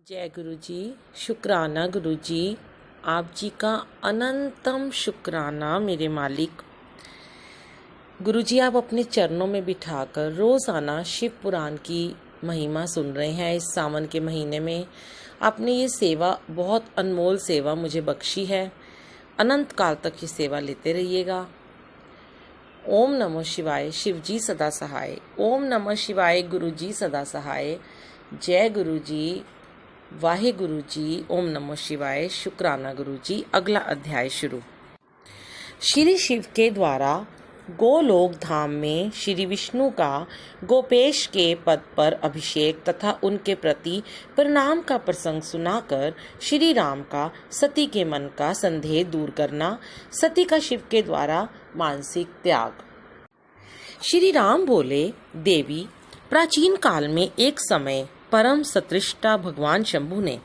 जय गुरु जी। शुक्राना गुरु जी, आप जी का अनंतम शुक्राना मेरे मालिक। गुरु जी, आप अपने चरणों में बिठाकर रोज़ाना शिव पुराण की महिमा सुन रहे हैं। इस सावन के महीने में आपने ये सेवा, बहुत अनमोल सेवा मुझे बख्शी है। अनंत काल तक ये सेवा लेते रहिएगा। ओम नमः शिवाय, शिव जी सदा सहाय। ओम नमः शिवाय, गुरु जी सदा सहाय। जय गुरु जी, वाहे गुरु जी। ओम नमः शिवाय। शुक्राना गुरु जी। अगला अध्याय शुरू। श्री शिव के द्वारा गोलोक धाम में श्री विष्णु का गोपेश के पद पर अभिषेक तथा उनके प्रति प्रणाम का प्रसंग सुनाकर श्री राम का सती के मन का संदेह दूर करना, सती का शिव के द्वारा मानसिक त्याग। श्री राम बोले, देवी, प्राचीन काल में एक समय परम सतृष्टा भगवान शंभु ने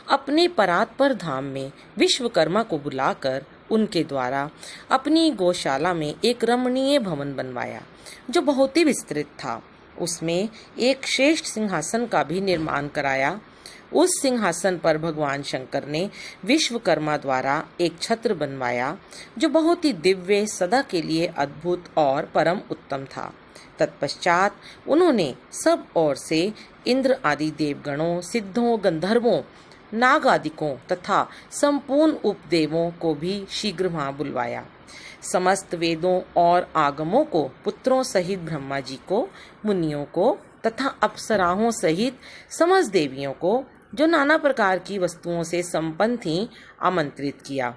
अपने परात्पर धाम में विश्वकर्मा को बुलाकर उनके द्वारा अपनी गौशाला में एक रमणीय भवन बनवाया, जो बहुत ही विस्तृत था। उसमें एक श्रेष्ठ सिंहासन का भी निर्माण कराया। उस सिंहासन पर भगवान शंकर ने विश्वकर्मा द्वारा एक छत्र बनवाया, जो बहुत ही दिव्य, सदा के लिए अद्भुत और परम उत्तम था। तत्पश्चात उन्होंने सब ओर से इंद्र आदि देवगणों, सिद्धों, गंधर्वों, नाग आदिकों तथा संपूर्ण उपदेवों को भी शीघ्र वहां बुलवाया। समस्त वेदों और आगमों को, पुत्रों सहित ब्रह्मा जी को, मुनियों को तथा अप्सराओं सहित समस्त देवियों को, जो नाना प्रकार की वस्तुओं से संपन्न थीं, आमंत्रित किया।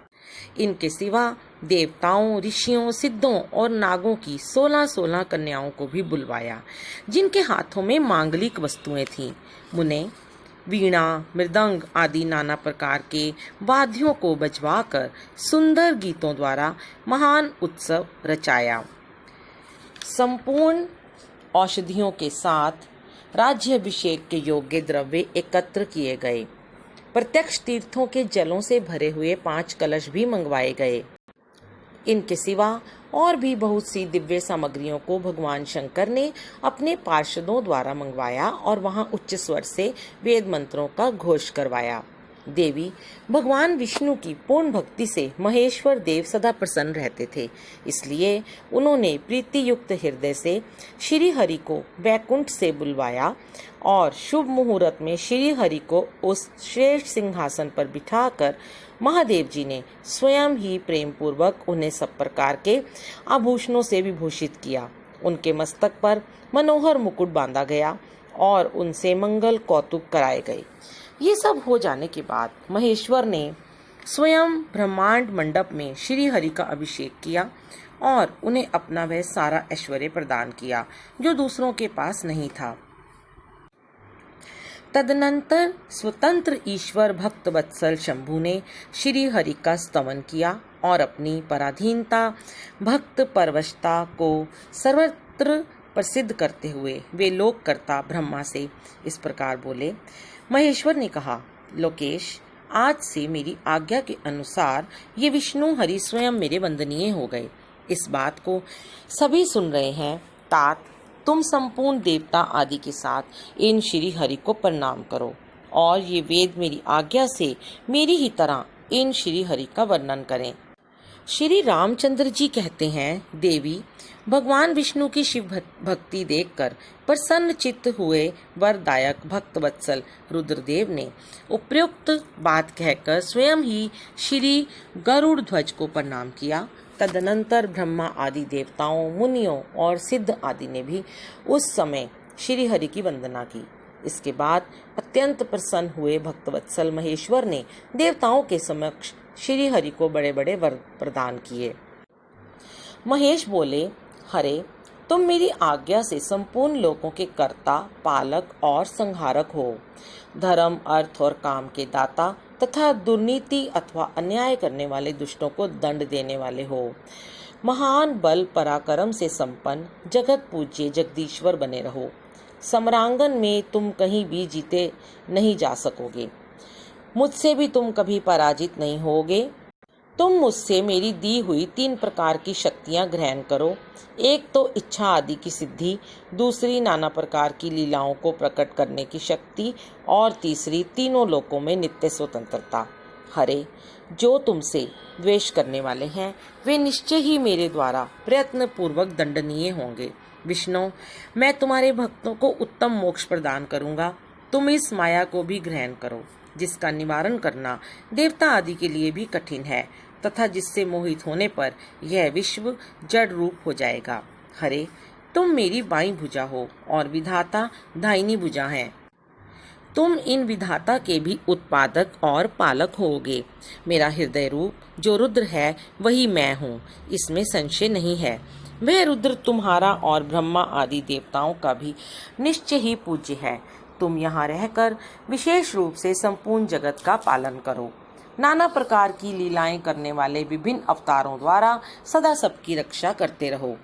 इनके सिवा देवताओं, ऋषियों, सिद्धों और नागों की 16-16 कन्याओं को भी बुलवाया, जिनके हाथों में मांगलिक वस्तुएं थीं। मुने वीणा, मृदंग आदि नाना प्रकार के वाद्यों को बजवाकर सुंदर गीतों द्वारा महान उत्सव रचाया। संपूर्ण औषधियों के साथ राज्याभिषेक के योग्य द्रव्य एकत्र किए गए। प्रत्यक्ष तीर्थों के जलों से भरे हुए 5 कलश भी मंगवाए गए। इनके सिवा और भी बहुत सी दिव्य सामग्रियों को भगवान शंकर ने अपने पार्षदों द्वारा मंगवाया और वहां उच्च स्वर से वेद मंत्रों का घोष करवाया। देवी, भगवान विष्णु की पूर्ण भक्ति से महेश्वर देव सदा प्रसन्न रहते थे, इसलिए उन्होंने प्रीति युक्त हृदय से श्री हरि को वैकुंठ से बुलवाया और शुभ मुहूर्त में श्री हरि को उस श्रेष्ठ सिंहासन पर बिठाकर महादेव जी ने स्वयं ही प्रेम पूर्वक उन्हें सब प्रकार के आभूषणों से विभूषित किया। उनके मस्तक पर मनोहर मुकुट बांधा गया और उनसे मंगल कौतुक कराए गए। ये सब हो जाने के बाद महेश्वर ने स्वयं ब्रह्मांड मंडप में श्री हरि का अभिषेक किया और उन्हें अपना वह सारा ऐश्वर्य प्रदान किया, जो दूसरों के पास नहीं था। तदनंतर स्वतंत्र ईश्वर भक्त वत्सल शंभु ने श्री हरि का स्तवन किया और अपनी पराधीनता, भक्त परवशता को सर्वत्र प्रसिद्ध करते हुए वे लोककर्ता ब्रह्मा से इस प्रकार बोले। महेश्वर ने कहा, लोकेश, आज से मेरी आज्ञा के अनुसार ये विष्णु हरि स्वयं मेरे वंदनीय हो गए। इस बात को सभी सुन रहे हैं। तात, तुम संपूर्ण देवता आदि के साथ इन श्री हरि को प्रणाम करो और ये वेद मेरी आज्ञा से मेरी ही तरह इन श्री हरि का वर्णन करें। श्री रामचंद्र जी कहते हैं, देवी, भगवान विष्णु की शिव भक्ति देखकर प्रसन्न चित्त हुए वरदायक भक्त वत्सल रुद्रदेव ने उपयुक्त बात कहकर स्वयं ही श्री गरुड़ ध्वज को प्रणाम किया। तदनंतर ब्रह्मा आदि देवताओं, मुनियों और सिद्ध आदि ने भी उस समय श्री हरि की वंदना की। इसके बाद अत्यंत प्रसन्न हुए भक्तवत्सल महेश्वर ने देवताओं के समक्ष श्री हरि को बड़े बड़े वर प्रदान किए। महेश बोले, हरे, तुम मेरी आज्ञा से संपूर्ण लोकों के कर्ता, पालक और संहारक हो। धर्म, अर्थ और काम के दाता तथा दुर्नीति अथवा अन्याय करने वाले दुष्टों को दंड देने वाले हो। महान बल पराक्रम से संपन्न जगत पूज्य जगदीश्वर बने रहो। सम्रांगन में तुम कहीं भी जीते नहीं जा सकोगे। मुझसे भी तुम कभी पराजित नहीं होगे। तुम मुझसे मेरी दी हुई 3 प्रकार की शक्तियां ग्रहण करो। एक तो इच्छा आदि की सिद्धि, दूसरी नाना प्रकार की लीलाओं को प्रकट करने की शक्ति और तीसरी तीनों लोकों में नित्य स्वतंत्रता। हरे, जो तुमसे द्वेष करने वाले हैं वे निश्चय ही मेरे द्वारा प्रयत्न पूर्वक दंडनीय होंगे। विष्णु, मैं तुम्हारे भक्तों को उत्तम मोक्ष प्रदान करूंगा। तुम इस माया को भी ग्रहण करो जिसका निवारण करना देवता आदि के लिए भी कठिन है तथा जिससे मोहित होने पर यह विश्व जड़ रूप हो जाएगा। हरे, तुम मेरी बाईं भुजा हो और विधाता दाहिनी भुजा है। तुम इन विधाता के भी उत्पादक और पालक होगे। मेरा हृदय रूप जो रुद्र है वही मैं हूँ, इसमें संशय नहीं है। वह रुद्र तुम्हारा और ब्रह्मा आदि देवताओं का भी निश्चय ही पूज्य है। तुम यहाँ रहकर विशेष रूप से संपूर्ण जगत का पालन करो। नाना प्रकार की लीलाएं करने वाले विभिन्न अवतारों द्वारा सदा सबकी रक्षा करते रहो।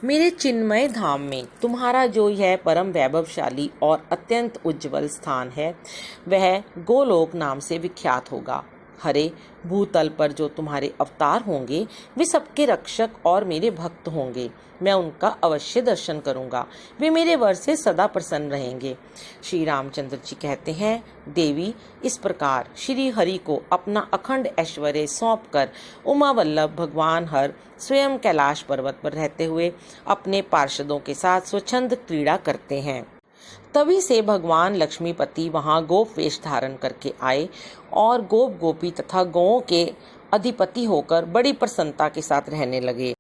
मेरे चिन्मय धाम में तुम्हारा जो यह परम वैभवशाली और अत्यंत उज्जवल स्थान है वह गोलोक नाम से विख्यात होगा। हरे, भूतल पर जो तुम्हारे अवतार होंगे वे सबके रक्षक और मेरे भक्त होंगे। मैं उनका अवश्य दर्शन करूंगा। वे मेरे वर से सदा प्रसन्न रहेंगे। श्री रामचंद्र जी कहते हैं, देवी, इस प्रकार श्री हरि को अपना अखंड ऐश्वर्य सौंपकर उमा वल्लभ भगवान हर स्वयं कैलाश पर्वत पर रहते हुए अपने पार्षदों के साथ स्वच्छंद क्रीड़ा करते हैं। तभी से भगवान लक्ष्मीपति वहां गोप वेश धारण करके आए और गोप गोपी तथा गौओं के अधिपति होकर बड़ी प्रसन्नता के साथ रहने लगे।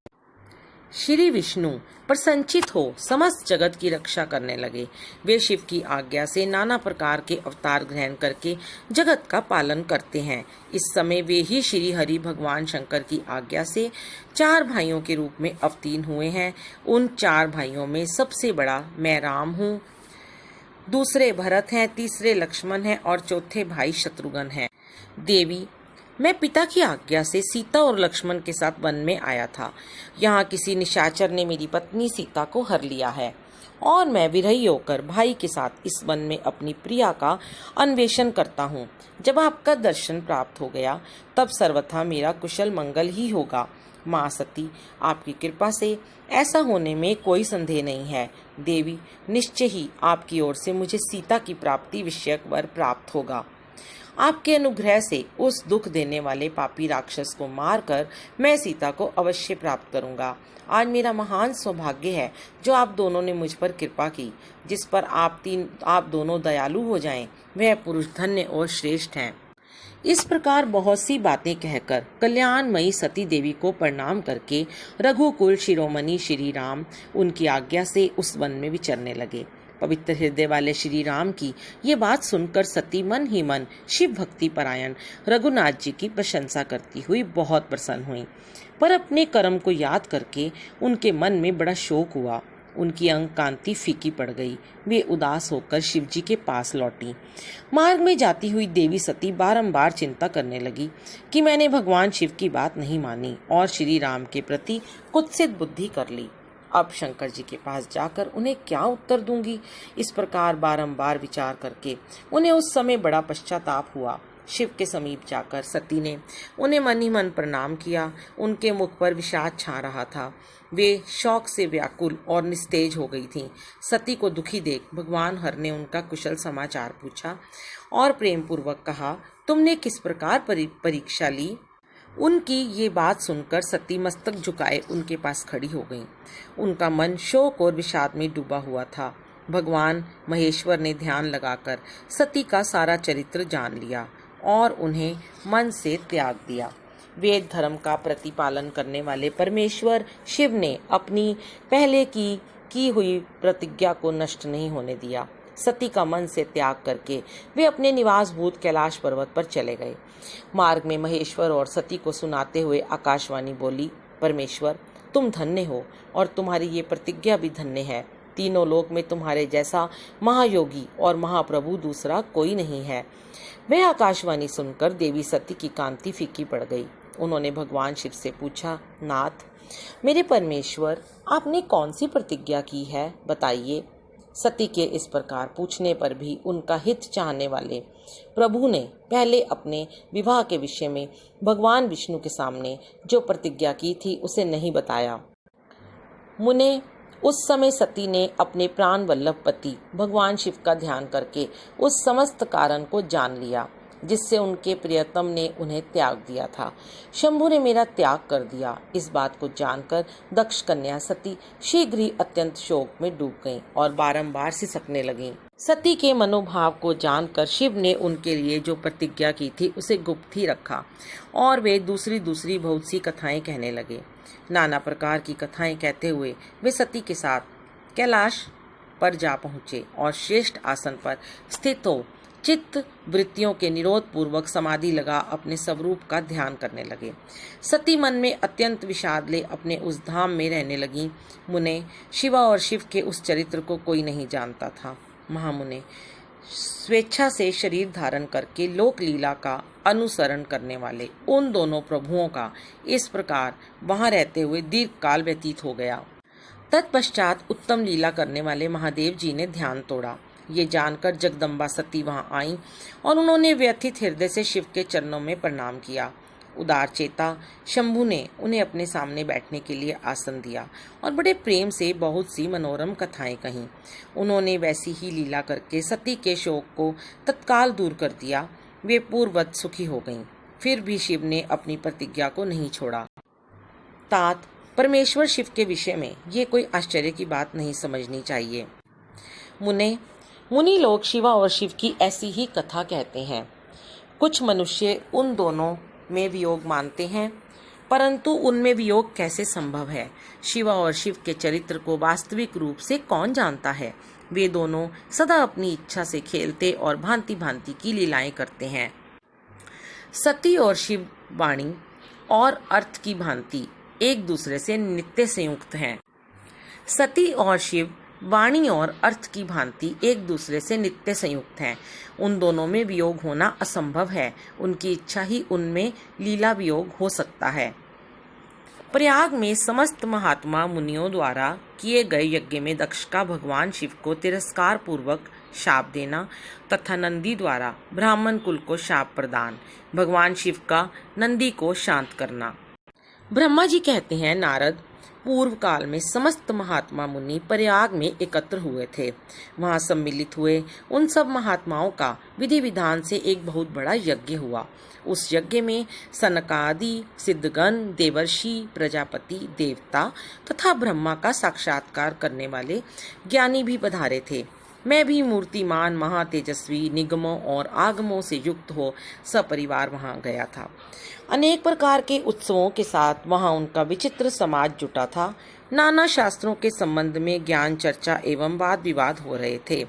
श्री विष्णु प्रसन्नचित हो समस्त जगत की रक्षा करने लगे। वे शिव की आज्ञा से नाना प्रकार के अवतार ग्रहण करके जगत का पालन करते हैं। इस समय वे ही श्री हरि भगवान शंकर की आज्ञा से 4 भाइयों के रूप में अवतीर्ण हुए हैं। उन 4 भाइयों में सबसे बड़ा मैं राम हूँ, दूसरे भरत हैं, तीसरे लक्ष्मण हैं और चौथे भाई शत्रुघ्न हैं। देवी, मैं पिता की आज्ञा से सीता और लक्ष्मण के साथ वन में आया था। यहाँ किसी निशाचर ने मेरी पत्नी सीता को हर लिया है और मैं विरही होकर भाई के साथ इस वन में अपनी प्रिया का अन्वेषण करता हूँ। जब आपका दर्शन प्राप्त हो गया तब सर्वथा मेरा कुशल मंगल ही होगा। माँ सती, आपकी कृपा से ऐसा होने में कोई संदेह नहीं है। देवी, निश्चय ही आपकी ओर से मुझे सीता की प्राप्ति विषयक वर प्राप्त होगा। आपके अनुग्रह से उस दुख देने वाले पापी राक्षस को मारकर मैं सीता को अवश्य प्राप्त करूंगा। आज मेरा महान सौभाग्य है जो आप दोनों ने मुझ पर कृपा की। जिस पर आप दोनों दयालु हो जाएं, वह पुरुष धन्य और श्रेष्ठ हैं। इस प्रकार बहुत सी बातें कहकर कल्याणमयी सती देवी को प्रणाम करके रघुकुल शिरोमणि श्री राम उनकी आज्ञा से उस वन में विचरने लगे। पवित्र हृदय वाले श्री राम की ये बात सुनकर सती मन ही मन शिव भक्ति परायण रघुनाथ जी की प्रशंसा करती हुई बहुत प्रसन्न हुई, पर अपने कर्म को याद करके उनके मन में बड़ा शोक हुआ। उनकी अंग कांति फीकी पड़ गई। वे उदास होकर शिव जी के पास लौटी। मार्ग में जाती हुई देवी सती बारंबार चिंता करने लगी कि मैंने भगवान शिव की बात नहीं मानी और श्री राम के प्रति कुत्सित बुद्धि कर ली। अब शंकर जी के पास जाकर उन्हें क्या उत्तर दूंगी। इस प्रकार बारंबार विचार करके उन्हें उस समय बड़ा पश्चाताप हुआ। शिव के समीप जाकर सती ने उन्हें मन ही मन प्रणाम किया। उनके मुख पर विषाद छा रहा था। वे शौक से व्याकुल और निस्तेज हो गई थीं। सती को दुखी देख भगवान हर ने उनका कुशल समाचार पूछा और प्रेम पूर्वक कहा, तुमने किस प्रकार परीक्षा ली। उनकी ये बात सुनकर सती मस्तक झुकाए उनके पास खड़ी हो गईं। उनका मन शोक और विषाद में डूबा हुआ था। भगवान महेश्वर ने ध्यान लगाकर सती का सारा चरित्र जान लिया और उन्हें मन से त्याग दिया। वेद धर्म का प्रतिपालन करने वाले परमेश्वर शिव ने अपनी पहले की हुई प्रतिज्ञा को नष्ट नहीं होने दिया। सती का मन से त्याग करके वे अपने निवास भूत कैलाश पर्वत पर चले गए। मार्ग में महेश्वर और सती को सुनाते हुए आकाशवाणी बोली, परमेश्वर, तुम धन्य हो और तुम्हारी ये प्रतिज्ञा भी धन्य है। तीनों लोक में तुम्हारे जैसा महायोगी और महाप्रभु दूसरा कोई नहीं है। वह आकाशवाणी सुनकर देवी सती की कांति फीकी पड़ गई। उन्होंने भगवान शिव से पूछा, नाथ, मेरे परमेश्वर, आपने कौन सी प्रतिज्ञा की है, बताइए। सती के इस प्रकार पूछने पर भी उनका हित चाहने वाले प्रभु ने पहले अपने विवाह के विषय में भगवान विष्णु के सामने जो प्रतिज्ञा की थी उसे नहीं बताया। मुने, उस समय सती ने अपने प्राण वल्लभ पति भगवान शिव का ध्यान करके उस समस्त कारण को जान लिया जिससे उनके प्रियतम ने उन्हें त्याग दिया था। शंभु ने मेरा त्याग कर दिया। इस बात को जानकर दक्ष कन्या सती शीघ्र ही अत्यंत शोक में डूब गईं और बारंबार सिसकने लगीं। सती के मनोभाव को जानकर शिव ने उनके लिए जो प्रतिज्ञा की थी उसे गुप्त ही रखा और वे दूसरी बहुत सी कथाएं कहने लगे। नाना प्रकार की कथाएं कहते हुए वे सती के साथ कैलाश पर जा पहुँचे और श्रेष्ठ आसन पर स्थित हो चित्त वृत्तियों के निरोध पूर्वक समाधि लगा अपने स्वरूप का ध्यान करने लगे। सती मन में अत्यंत विषाद ले अपने उस धाम में रहने लगी। मुने, शिवा और शिव के उस चरित्र को कोई नहीं जानता था। महामुने, स्वेच्छा से शरीर धारण करके लोक लीला का अनुसरण करने वाले उन दोनों प्रभुओं का इस प्रकार वहां रहते हुए दीर्घ काल व्यतीत हो गया। तत्पश्चात उत्तम लीला करने वाले महादेव जी ने ध्यान तोड़ा। ये जानकर जगदम्बा सती वहां आईं और उन्होंने व्यथित हृदय से शिव के चरणों में प्रणाम किया। उदार चेता शंभु ने उन्हें अपने सामने बैठने के लिए आसन दिया और बड़े प्रेम से बहुत सी मनोरम कथाएं कहीं। उन्होंने वैसी ही लीला करके सती के शोक को तत्काल दूर कर दिया। वे पूर्ववत सुखी हो गईं। फिर भी शिव ने अपनी प्रतिज्ञा को नहीं छोड़ा। तात, परमेश्वर शिव के विषय में ये कोई आश्चर्य की बात नहीं समझनी चाहिए। मुनि लोग शिवा और शिव की ऐसी ही कथा कहते हैं। कुछ मनुष्य उन दोनों में वियोग मानते हैं, परंतु उनमें वियोग कैसे संभव है? शिवा और शिव के चरित्र को वास्तविक रूप से कौन जानता है? वे दोनों सदा अपनी इच्छा से खेलते और भांति भांति की लीलाएं करते हैं। सती और शिव वाणी और अर्थ की भांति एक दूसरे से नित्य संयुक्त हैं। सती और शिव वाणी और अर्थ की भांति एक दूसरे से नित्य संयुक्त हैं। उन दोनों में वियोग होना असंभव है। उनकी इच्छा ही उनमें लीला वियोग हो सकता है। प्रयाग में समस्त महात्मा मुनियों द्वारा किए गए यज्ञ में दक्ष का भगवान शिव को तिरस्कार पूर्वक शाप देना तथा नंदी द्वारा ब्राह्मण कुल को शाप प्रदान, भगवान शिव का नंदी को शांत करना। ब्रह्मा जी कहते हैं, नारद, पूर्व काल में समस्त महात्मा मुनि प्रयाग में एकत्र हुए थे। वहां सम्मिलित हुए उन सब महात्माओं का विधि विधान से एक बहुत बड़ा यज्ञ हुआ। उस यज्ञ में सनकादि सिद्धगण, देवर्षि, प्रजापति, देवता तथा ब्रह्मा का साक्षात्कार करने वाले ज्ञानी भी पधारे थे। मैं भी मूर्तिमान महातेजस्वी निगमों और आगमों से युक्त हो सपरिवार वहां गया था। अनेक प्रकार के उत्सवों के साथ वहां उनका विचित्र समाज जुटा था। नाना शास्त्रों के संबंध में ज्ञान चर्चा एवं वाद विवाद हो रहे थे।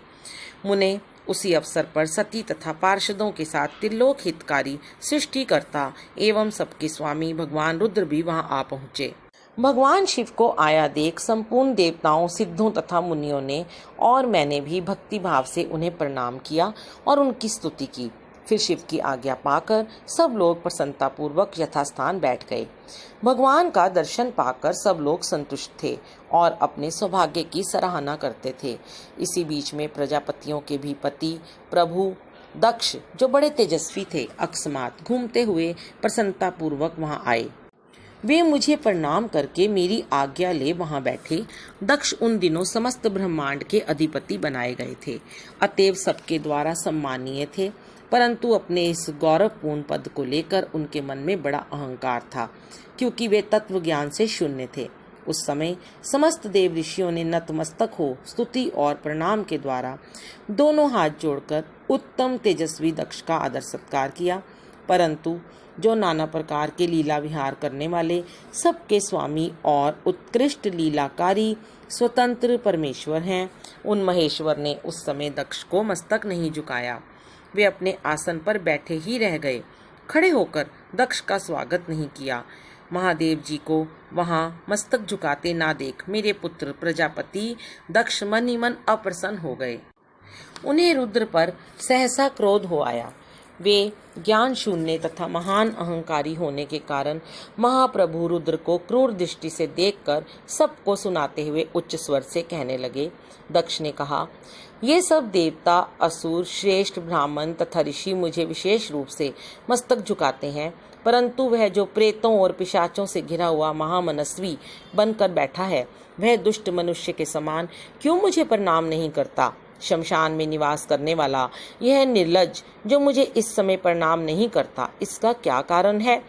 मुने, उसी अवसर पर सती तथा पार्षदों के साथ त्रिलोक हितकारी सृष्टिकर्ता एवं सबके स्वामी भगवान रुद्र भी वहां आ पहुँचे। भगवान शिव को आया देख संपूर्ण देवताओं, सिद्धों तथा मुनियों ने और मैंने भी भक्ति भाव से उन्हें प्रणाम किया और उनकी स्तुति की। फिर शिव की आज्ञा पाकर सब लोग प्रसन्नता पूर्वक यथास्थान बैठ गए। भगवान का दर्शन पाकर सब लोग संतुष्ट थे और अपने सौभाग्य की सराहना करते थे। इसी बीच में प्रजापतियों के भी पति प्रभु दक्ष, जो बड़े तेजस्वी थे, अकस्मात घूमते हुए प्रसन्नता पूर्वक वहां आए। वे मुझे प्रणाम करके मेरी आज्ञा ले वहां बैठे। दक्ष उन दिनों समस्त ब्रह्मांड के अधिपति बनाए गए थे, अतएव सबके द्वारा सम्मानीय थे, परंतु अपने इस गौरवपूर्ण पद को लेकर उनके मन में बड़ा अहंकार था, क्योंकि वे तत्व ज्ञान से शून्य थे। उस समय समस्त देव ऋषियों ने नतमस्तक हो स्तुति और प्रणाम के द्वारा दोनों हाथ जोड़कर उत्तम तेजस्वी दक्ष का आदर सत्कार किया। परंतु जो नाना प्रकार के लीला विहार करने वाले, सबके स्वामी और उत्कृष्ट लीलाकारी स्वतंत्र परमेश्वर हैं, उन महेश्वर ने उस समय दक्ष को मस्तक नहीं झुकाया। वे अपने आसन पर बैठे ही रह गए, खड़े होकर दक्ष का स्वागत नहीं किया। महादेव जी को वहां मस्तक झुकाते ना देख मेरे पुत्र प्रजापति दक्ष मन ही मन अप्रसन्न हो गए। उन्हें रुद्र पर सहसा क्रोध हो आया। वे ज्ञान शून्य तथा महान अहंकारी होने के कारण महाप्रभु रुद्र को क्रूर दृष्टि से देखकर सबको सुनाते हुए उच्च स्वर से कहने लगे। दक्ष ने कहा, ये सब देवता, असुर, श्रेष्ठ ब्राह्मण तथा ऋषि मुझे विशेष रूप से मस्तक झुकाते हैं, परंतु वह जो प्रेतों और पिशाचों से घिरा हुआ महामनस्वी बनकर बैठा है, वह दुष्ट मनुष्य के समान क्यों मुझे प्रणाम नहीं करता। शमशान में निवास करने वाला यह निर्लज्ज जो मुझे इस समय प्रणाम नहीं करता, इसका क्या कारण है?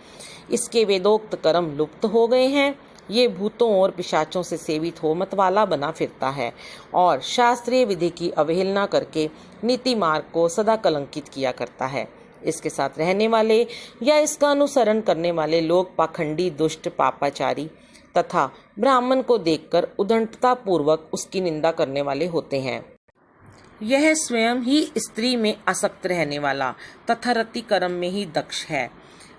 इसके वेदोक्त कर्म लुप्त हो गए हैं। ये भूतों और पिशाचों से सेवित हो मतवाला बना फिरता है और शास्त्रीय विधि की अवहेलना करके नीति मार्ग को सदा कलंकित किया करता है। इसके साथ रहने वाले या इसका अनुसरण करने वाले लोग पाखंडी, दुष्ट, पापाचारी तथा ब्राह्मण को देखकर उद्दंडता पूर्वक उसकी निंदा करने वाले होते हैं। यह स्वयं ही स्त्री में आसक्त रहने वाला तथा रति कर्म में ही दक्ष है,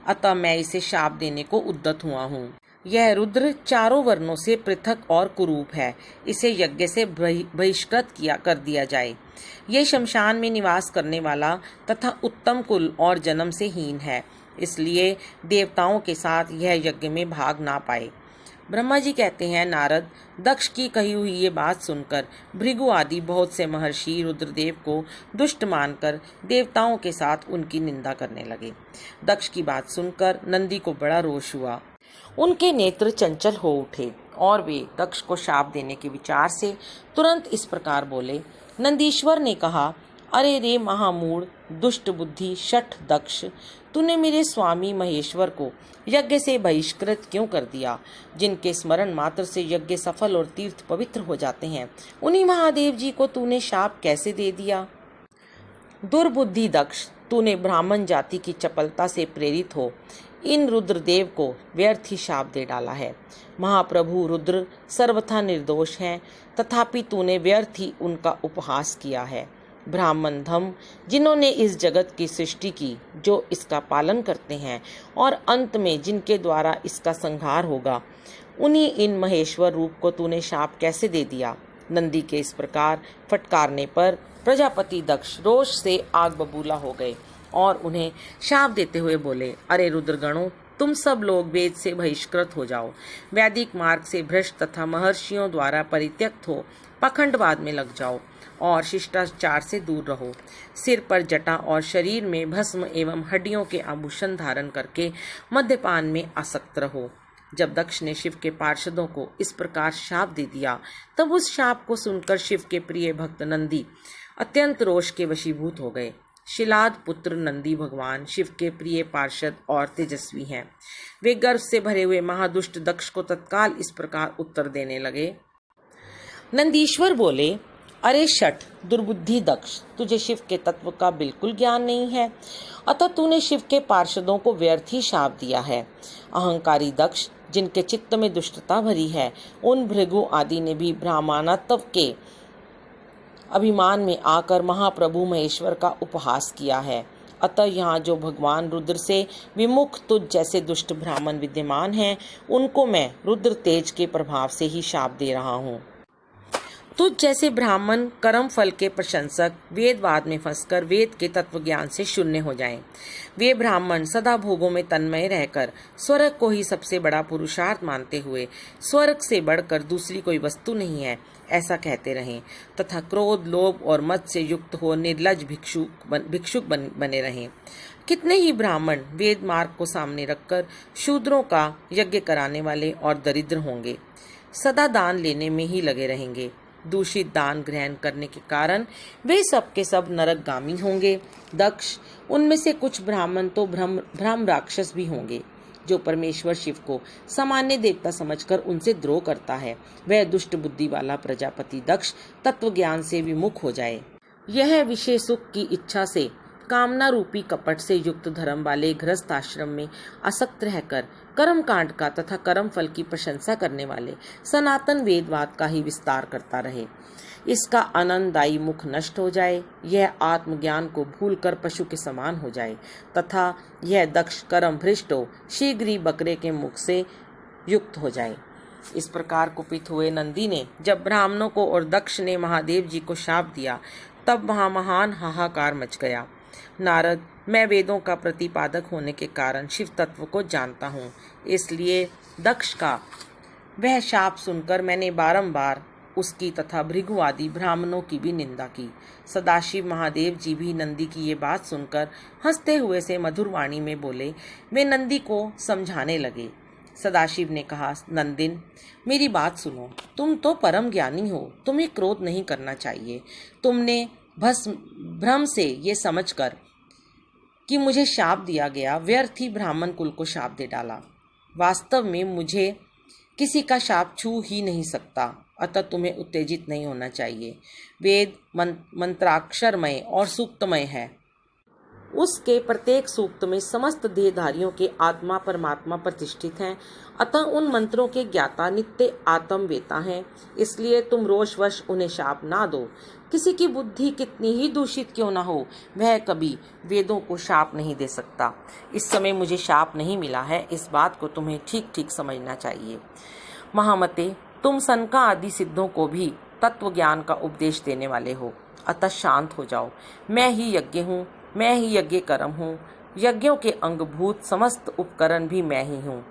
अतः मैं इसे शाप देने को उद्यत हुआ हूँ। यह रुद्र चारों वर्णों से पृथक और कुरूप है, इसे यज्ञ से बहिष्कृत कर दिया जाए। ये शमशान में निवास करने वाला तथा उत्तम कुल और जन्म से हीन है, इसलिए देवताओं के साथ यह यज्ञ में भाग ना पाए। ब्रह्मा जी कहते हैं, नारद, दक्ष की कही हुई ये बात सुनकर भृगु आदि बहुत से महर्षि रुद्रदेव को दुष्ट मानकर देवताओं के साथ उनकी निंदा करने लगे। दक्ष की बात सुनकर नंदी को बड़ा रोष हुआ। उनके नेत्र चंचल हो उठे और वे दक्ष को शाप देने के विचार से तुरंत इस प्रकार बोले। नंदीश्वर ने कहा, अरे रे महामूढ़, दुष्ट बुद्धि, शठ दक्ष, तूने मेरे स्वामी महेश्वर को यज्ञ से बहिष्कृत क्यों कर दिया? जिनके स्मरण मात्र से यज्ञ सफल और तीर्थ पवित्र हो जाते हैं, उन्हीं महादेव जी को तूने शाप कैसे दे दिया? दुर्बुद्धि दक्ष, तूने ब्राह्मण जाति की चपलता से प्रेरित हो इन रुद्रदेव को व्यर्थ ही शाप दे डाला है। महाप्रभु रुद्र सर्वथा निर्दोष हैं, तथापि तूने व्यर्थ ही उनका उपहास किया है। ब्राह्मण धम, जिन्होंने इस जगत की सृष्टि की, जो इसका पालन करते हैं और अंत में जिनके द्वारा इसका संहार होगा, उन्हीं इन महेश्वर रूप को तूने शाप कैसे दे दिया? नंदी के इस प्रकार फटकारने पर प्रजापति दक्ष रोष से आग बबूला हो गए और उन्हें शाप देते हुए बोले, अरे रुद्रगणों, तुम सब लोग वेद से बहिष्कृत हो जाओ, वैदिक मार्ग से भ्रष्ट तथा महर्षियों द्वारा परित्यक्त हो पाखंडवाद में लग जाओ और शिष्टाचार से दूर रहो। सिर पर जटा और शरीर में भस्म एवं हड्डियों के आभूषण धारण करके मद्यपान में आसक्त रहो। जब दक्ष ने शिव के पार्षदों को इस प्रकार शाप दे दिया, तब उस शाप को सुनकर शिव के प्रिय भक्त नंदी अत्यंत रोष के वशीभूत हो गए। शिलाद पुत्र नंदी भगवान शिव के प्रिय पार्षद और तेजस्वी हैं। वे गर्व से भरे हुए महादुष्ट दक्ष को तत्काल इस प्रकार उत्तर देने लगे। नंदीश्वर बोले, अरे शठ दुर्बुद्धि दक्ष, तुझे शिव के तत्व का बिल्कुल ज्ञान नहीं है, अतः तूने शिव के पार्षदों को व्यर्थ ही शाप दिया है। अहंकारी दक्ष, जिनके चित्त में दुष्टता भरी है, उन भृगु आदि ने भी ब्राह्मणत्व के अभिमान में आकर महाप्रभु महेश्वर का उपहास किया है। अतः यहाँ जो भगवान रुद्र से विमुख तुझ जैसे दुष्ट ब्राह्मण विद्यमान हैं, उनको मैं रुद्र तेज के प्रभाव से ही शाप दे रहा हूँ। तुझ जैसे ब्राह्मण कर्म फल के प्रशंसक वेदवाद में फंसकर वेद के तत्व ज्ञान से शून्य हो जाएं। वे ब्राह्मण सदा भोगों में तन्मय रहकर स्वर्ग को ही सबसे बड़ा पुरुषार्थ मानते हुए स्वर्ग से बढ़कर दूसरी कोई वस्तु नहीं है ऐसा कहते रहें तथा क्रोध, लोभ और मद से युक्त हो निर्लज भिक्षुक बने रहें। कितने ही ब्राह्मण वेद मार्ग को सामने रखकर शूद्रों का यज्ञ कराने वाले और दरिद्र होंगे, सदा दान लेने में ही लगे रहेंगे। दूषित दान ग्रहण करने के कारण वे सब के सब नरकगामी होंगे। दक्ष, उनमें से कुछ ब्राह्मण तो भ्रम राक्षस भी होंगे, जो परमेश्वर शिव को सामान्य देवता समझकर उनसे द्रोह करता है। वह दुष्ट बुद्धि वाला प्रजापति दक्ष तत्व ज्ञान से विमुख हो जाए। यह विषय सुख की इच्छा से कामना रूपी कपट से युक्त धर्म वाले गृहस्थ आश्रम में आसक्त रहकर कर्म कांड का तथा कर्म फल की प्रशंसा करने वाले सनातन वेदवाद का ही विस्तार करता रहे। इसका आनंददायी मुख नष्ट हो जाए, यह आत्मज्ञान को भूलकर पशु के समान हो जाए तथा यह दक्ष कर्म भ्रष्ट हो शीघ्र ही बकरे के मुख से युक्त हो जाए। इस प्रकार कुपित हुए नंदी ने जब ब्राह्मणों को और दक्ष ने महादेव जी को शाप दिया, तब वहां महान हाहाकार मच गया। नारद, मैं वेदों का प्रतिपादक होने के कारण शिव तत्व को जानता हूँ, इसलिए दक्ष का वह शाप सुनकर मैंने बारंबार उसकी तथा भृगु आदि ब्राह्मणों की भी निंदा की। सदाशिव महादेव जी भी नंदी की ये बात सुनकर हंसते हुए से मधुर वाणी में बोले। वे नंदी को समझाने लगे। सदाशिव ने कहा, नंदिन, मेरी बात सुनो। तुम तो परम ज्ञानी हो, तुम्हें क्रोध नहीं करना चाहिए। तुमने भ्रम से ये समझकर कि मुझे शाप दिया गया, व्यर्थ ही ब्राह्मण कुल को शाप दे डाला। वास्तव में मुझे किसी का शाप छू ही नहीं सकता, अतः तुम्हें उत्तेजित नहीं होना चाहिए। वेद मंत्राक्षरमय और सूक्तमय है। उसके प्रत्येक सूक्त में समस्त देहधारियों के आत्मा परमात्मा प्रतिष्ठित हैं, अतः उन मंत्रों के ज्ञाता नित्य आत्मवेता हैं। इसलिए तुम रोषवश उन्हें शाप ना दो। किसी की बुद्धि कितनी ही दूषित क्यों ना हो, वह कभी वेदों को शाप नहीं दे सकता। इस समय मुझे शाप नहीं मिला है, इस बात को तुम्हें ठीक ठीक समझना चाहिए। महामते, तुम सनका आदि सिद्धों को भी तत्व ज्ञान का उपदेश देने वाले हो, अतः शांत हो जाओ। मैं ही यज्ञ हूँ, मैं ही यज्ञ कर्म हूँ। यज्ञों के अंगभूत समस्त उपकरण भी मैं ही हूँ।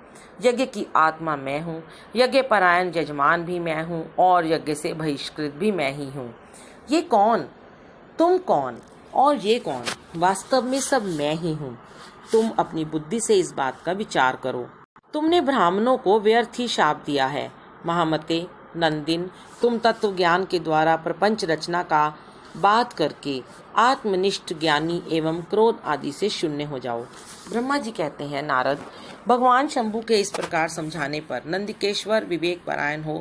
यज्ञ की आत्मा मैं हूँ। यज्ञ परायण यजमान भी मैं हूँ और यज्ञ से बहिष्कृत भी मैं ही हूँ। ये कौन, तुम कौन और ये कौन? वास्तव में सब मैं ही हूँ। तुम अपनी बुद्धि से इस बात का विचार करो। तुमने ब्राह्मणों को व्यर्थ ही शाप दिया है। महामते नंदिन, तुम तत्व ज्ञान के द्वारा प्रपंच रचना का बात करके आत्मनिष्ठ ज्ञानी एवं क्रोध आदि से शून्य हो जाओ। ब्रह्मा जी कहते हैं, नारद, भगवान शंभु के इस प्रकार समझाने पर नंदिकेश्वर विवेक परायण हो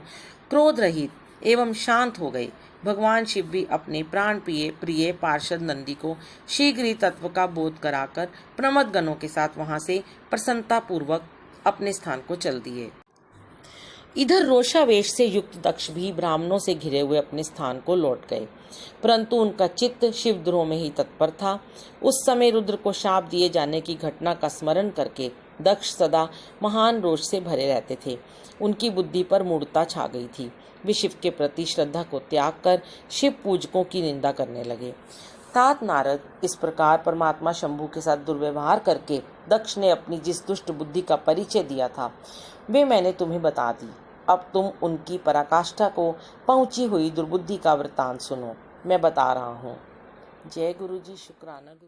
क्रोध रहित एवं शांत हो गए। भगवान शिव भी अपने प्राण प्रिय पार्षद नंदी को शीघ्र ही तत्व का बोध कराकर प्रमद गणों के साथ वहां से प्रसन्नता पूर्वक अपने स्थान को चल दिए। इधर रोषावेश से युक्त दक्ष भी ब्राह्मणों से घिरे हुए अपने स्थान को लौट गए, परंतु उनका चित्त शिवद्रोह में ही तत्पर था। उस समय रुद्र को शाप दिए जाने की घटना का स्मरण करके दक्ष सदा महान रोष से भरे रहते थे। उनकी बुद्धि पर मूढ़ता छा गई थी। वे शिव के प्रति श्रद्धा को त्याग कर शिव पूजकों की निंदा करने लगे। तात नारद, इस प्रकार परमात्मा शंभु के साथ दुर्व्यवहार करके दक्ष ने अपनी जिस दुष्ट बुद्धि का परिचय दिया था, वे मैंने तुम्हें बता दी। अब तुम उनकी पराकाष्ठा को पहुंची हुई दुर्बुद्धि का वृतांत सुनो। मैं बता रहा हूँ। जय गुरु जी। शुक्राना गुरु।